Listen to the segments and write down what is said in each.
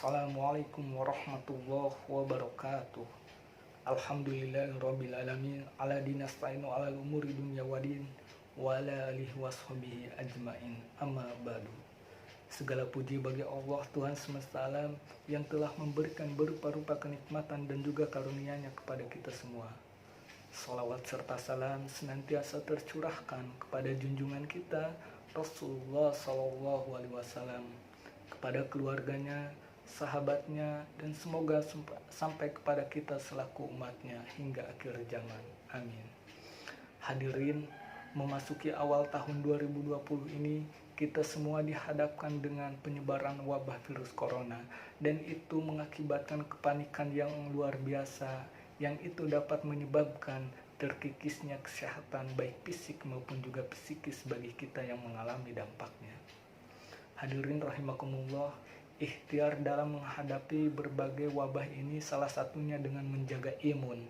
Assalamualaikum warahmatullahi wabarakatuh. Alhamdulillahirabbil alamin ala dinasta'inu ala umuri dunya wadin wa ala alihi washabihi ajmain. Amma ba'du. Segala puji bagi Allah Tuhan semesta alam yang telah memberikan berupa-rupa kenikmatan dan juga karunia-Nya kepada kita semua. Salawat serta salam senantiasa tercurahkan kepada junjungan kita Rasulullah Sallallahu Alaihi Wasallam, kepada keluarganya, sahabatnya, dan semoga sampai kepada kita selaku umatnya hingga akhir zaman. Amin. Hadirin, memasuki awal tahun 2020 ini, kita semua dihadapkan dengan penyebaran wabah virus corona, dan itu mengakibatkan kepanikan yang luar biasa, yang itu dapat menyebabkan terkikisnya kesehatan baik fisik maupun juga psikis bagi kita yang mengalami dampaknya. Hadirin rahimakumullah, ikhtiar dalam menghadapi berbagai wabah ini salah satunya dengan menjaga imun.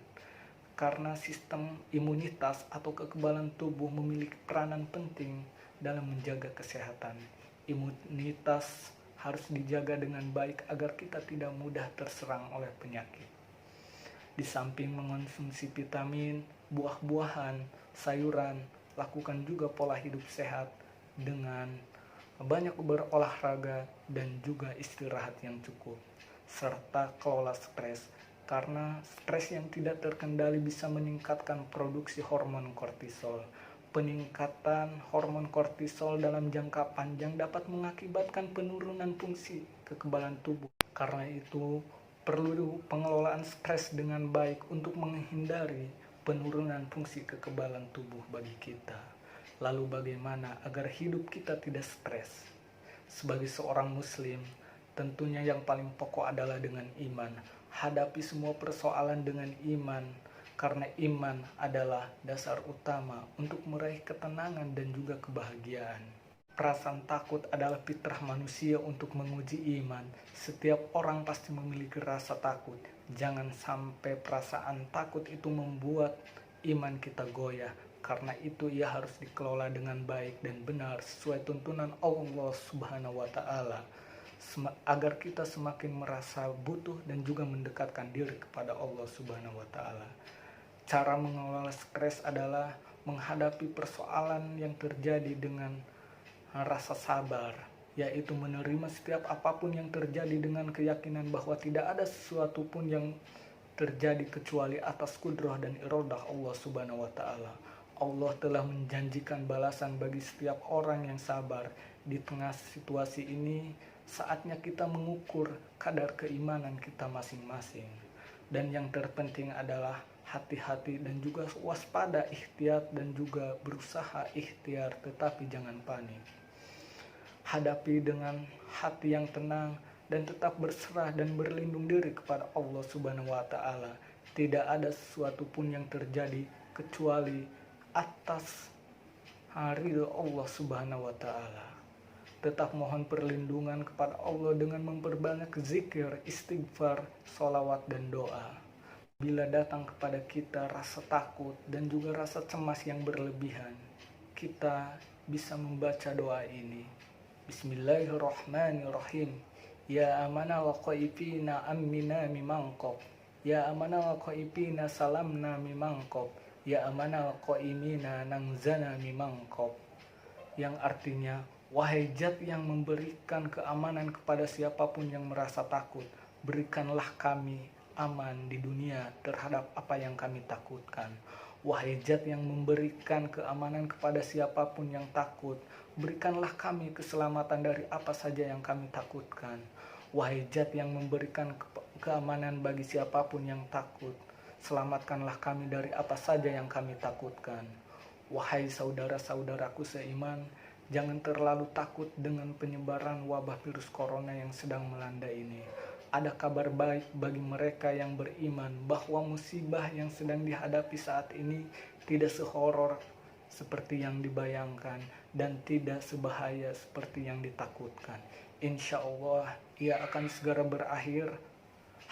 Karena sistem imunitas atau kekebalan tubuh memiliki peranan penting dalam menjaga kesehatan. Imunitas harus dijaga dengan baik agar kita tidak mudah terserang oleh penyakit. Di samping mengonsumsi vitamin, buah-buahan, sayuran, lakukan juga pola hidup sehat dengan banyak berolahraga dan juga istirahat yang cukup, serta kelola stres, karena stres yang tidak terkendali bisa meningkatkan produksi hormon kortisol. Peningkatan hormon kortisol dalam jangka panjang dapat mengakibatkan penurunan fungsi kekebalan tubuh. Karena itu, perlu pengelolaan stres dengan baik untuk menghindari penurunan fungsi kekebalan tubuh bagi kita. Lalu bagaimana agar hidup kita tidak stres? Sebagai seorang muslim, tentunya yang paling pokok adalah dengan iman. Hadapi semua persoalan dengan iman, karena iman adalah dasar utama untuk meraih ketenangan dan juga kebahagiaan. Perasaan takut adalah fitrah manusia untuk menguji iman. Setiap orang pasti memiliki rasa takut. Jangan sampai perasaan takut itu membuat iman kita goyah. Karena itu ia harus dikelola dengan baik dan benar sesuai tuntunan Allah Subhanahu wa Ta'ala, agar kita semakin merasa butuh dan juga mendekatkan diri kepada Allah Subhanahu wa Ta'ala. Cara mengelola stres adalah menghadapi persoalan yang terjadi dengan rasa sabar, yaitu menerima setiap apapun yang terjadi dengan keyakinan bahwa tidak ada sesuatu pun yang terjadi kecuali atas kudrah dan iradah Allah Subhanahu wa Ta'ala. Allah telah menjanjikan balasan bagi setiap orang yang sabar. Di tengah situasi ini, saatnya kita mengukur kadar keimanan kita masing-masing. Dan yang terpenting adalah hati-hati dan juga waspada, ikhtiar dan juga berusaha ikhtiar, tetapi jangan panik. Hadapi dengan hati yang tenang dan tetap berserah dan berlindung diri kepada Allah Subhanahu wa Ta'ala. Tidak ada sesuatu pun yang terjadi kecuali atas ridho Allah Subhanahu wa Ta'ala. Tetap mohon perlindungan kepada Allah dengan memperbanyak zikir, istighfar, sholawat dan doa. Bila datang kepada kita rasa takut dan juga rasa cemas yang berlebihan, kita bisa membaca doa ini. Bismillahirrahmanirrahim. Ya amana wa qaifina amina mimangkob. Ya amana wa qaifina salamna mimangkob. Ya amana wa qaimina nangzana mimangkob. Yang artinya, wahai zat yang memberikan keamanan kepada siapapun yang merasa takut, berikanlah kami aman di dunia terhadap apa yang kami takutkan. Wahai zat yang memberikan keamanan kepada siapapun yang takut, berikanlah kami keselamatan dari apa saja yang kami takutkan. Wahai zat yang memberikan keamanan bagi siapapun yang takut, selamatkanlah kami dari apa saja yang kami takutkan. Wahai saudara-saudaraku seiman, jangan terlalu takut dengan penyebaran wabah virus corona yang sedang melanda ini. Ada kabar baik bagi mereka yang beriman bahwa musibah yang sedang dihadapi saat ini tidak sehoror seperti yang dibayangkan dan tidak sebahaya seperti yang ditakutkan. Insya Allah ia akan segera berakhir.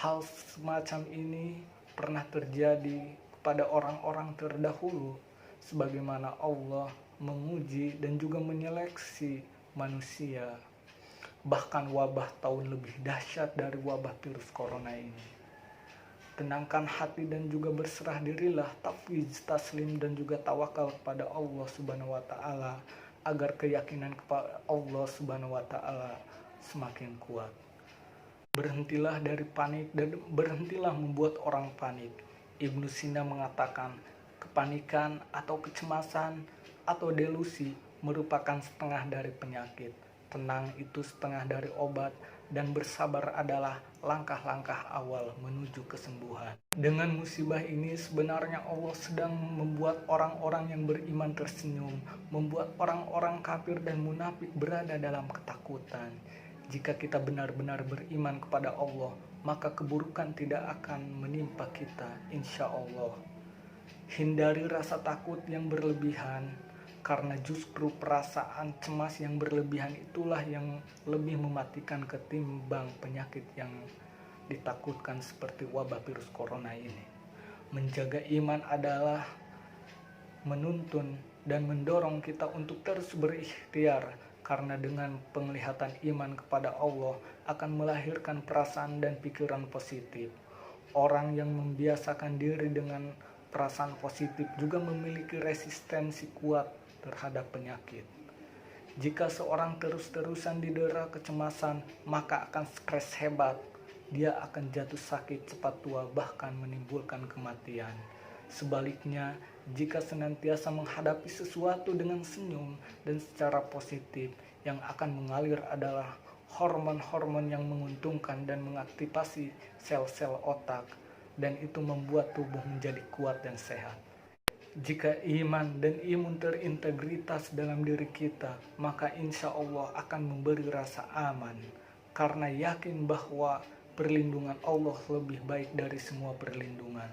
Hal semacam ini pernah terjadi kepada orang-orang terdahulu, sebagaimana Allah menguji dan juga menyeleksi manusia. bahkan wabah tahun lebih dahsyat dari wabah virus corona ini. Tenangkan hati dan juga berserah dirilah, tafwidz, taslim dan juga tawakal kepada Allah Subhanahu wa taala agar keyakinan kepada Allah Subhanahu wa taala semakin kuat. Berhentilah dari panik dan berhentilah membuat orang panik. Ibnu Sina mengatakan, kepanikan atau kecemasan atau delusi merupakan setengah dari penyakit. Tenang itu setengah dari obat, dan bersabar adalah langkah-langkah awal menuju kesembuhan. Dengan musibah ini sebenarnya Allah sedang membuat orang-orang yang beriman tersenyum, membuat orang-orang kafir dan munafik berada dalam ketakutan. Jika kita benar-benar beriman kepada Allah, maka keburukan tidak akan menimpa kita, insya Allah. Hindari rasa takut yang berlebihan, karena justru perasaan cemas yang berlebihan itulah yang lebih mematikan ketimbang penyakit yang ditakutkan seperti wabah virus corona ini. Menjaga iman adalah menuntun dan mendorong kita untuk terus berikhtiar, karena dengan penglihatan iman kepada Allah akan melahirkan perasaan dan pikiran positif. Orang yang membiasakan diri dengan perasaan positif juga memiliki resistensi kuat terhadap penyakit. Jika seorang terus-terusan didera kecemasan, maka akan stres hebat. Dia akan jatuh sakit cepat tua, bahkan menimbulkan kematian. Sebaliknya, jika senantiasa menghadapi sesuatu dengan senyum dan secara positif, yang akan mengalir adalah hormon-hormon yang menguntungkan dan mengaktifasi sel-sel otak, dan itu membuat tubuh menjadi kuat dan sehat. Jika iman dan imun terintegritas dalam diri kita, maka insya Allah akan memberi rasa aman, karena yakin bahwa perlindungan Allah lebih baik dari semua perlindungan.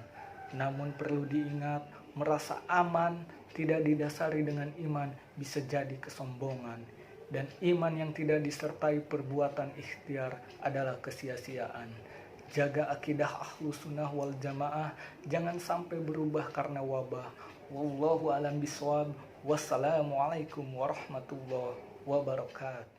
Namun perlu diingat, merasa aman tidak didasari dengan iman bisa jadi kesombongan, dan iman yang tidak disertai perbuatan ikhtiar adalah kesia-siaan. Jaga akidah Ahlus Sunnah wal Jamaah, jangan sampai berubah karena wabah. Wallahu a'lam bishawab. Wassalamualaikum warahmatullahi wabarakatuh.